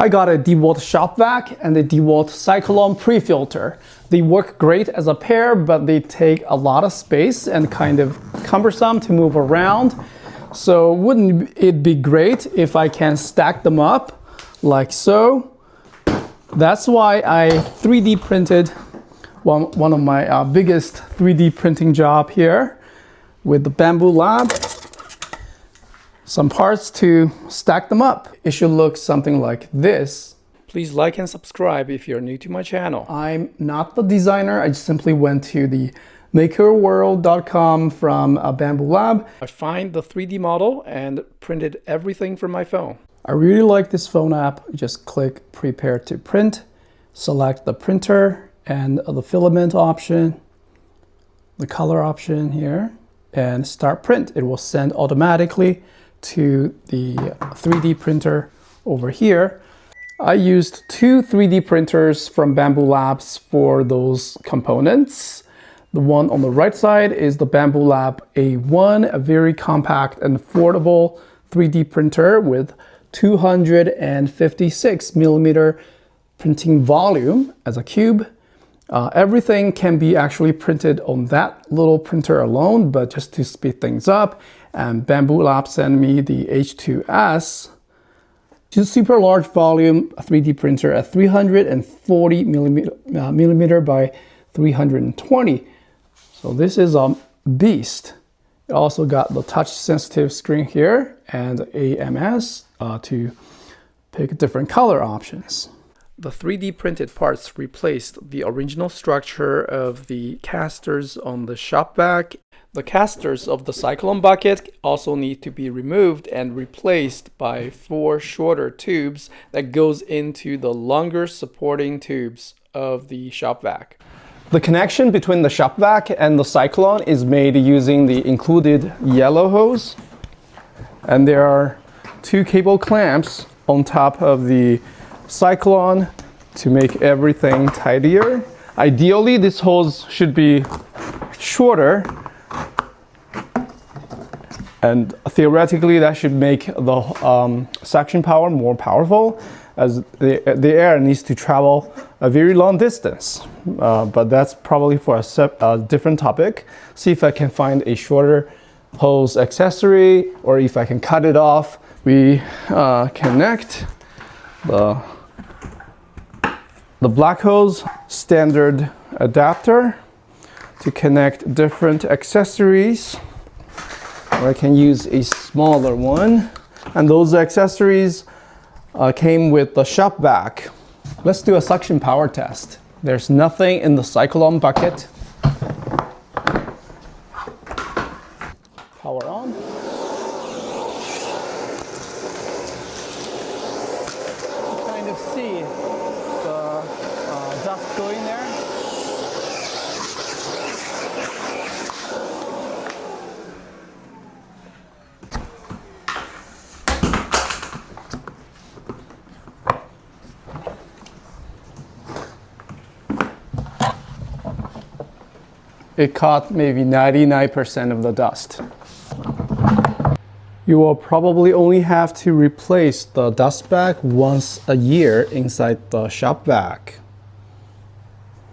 I got a DeWALT shop vac and a DeWALT Cyclone pre-filter. They work great as a pair, but they take a lot of space and kind of cumbersome to move around. So wouldn't it be great if I can stack them up like so? That's why I 3D printed one of my biggest 3D printing job here with the Bamboo Lab. Some parts to stack them up. It should look something like this. Please like and subscribe if you're new to my channel. I'm not the designer. I just simply went to the makerworld.com from a Bamboo Lab. I find the 3D model and printed everything from my phone. I really like this phone app. Just click prepare to print, select the printer and the filament option, the color option here, and start print. It will send automatically to the 3D printer over here. I used two 3D printers from Bamboo Labs for those components. The one on the right side is the Bamboo Lab A1, a very compact and affordable 3D printer with 256 millimeter printing volume as a cube. Everything can be actually printed on that little printer alone, but just to speed things up, and Bamboo Lab sent me the H2S, super large volume 3D printer at 340 millimeter by 320. So this is a beast. It also got the touch sensitive screen here and AMS to pick different color options. The 3D printed parts replaced the original structure of the casters on the shop vac. The casters of the Cyclone bucket also need to be removed and replaced by 4 shorter tubes that goes into the longer supporting tubes of the shop vac. The connection between the shop vac and the Cyclone is made using the included yellow hose. And there are 2 cable clamps on top of the Cyclone to make everything tidier. Ideally, this hose should be shorter, and theoretically that should make the suction power more powerful, as the air needs to travel a very long distance. But that's probably for a different topic. See if I can find a shorter hose accessory, or if I can cut it off. We connect the black hose standard adapter to connect different accessories, or I can use a smaller one. And those accessories came with the shop vac. Let's do a suction power test. There's nothing in the Cyclone bucket. Power on. You kind of see the dust going there. It caught maybe 99% of the dust. You will probably only have to replace the dust bag once a year inside the shop vac.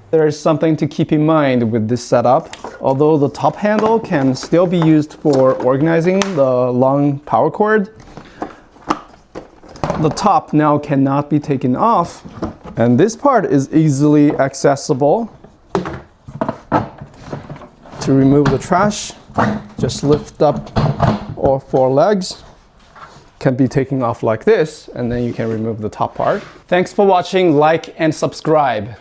There is something to keep in mind with this setup. Although the top handle can still be used for organizing the long power cord, the top now cannot be taken off, and this part is easily accessible. To remove the trash, just lift up all 4 legs, can be taken off like this, and then you can remove the top part. Thanks for watching. Like and subscribe.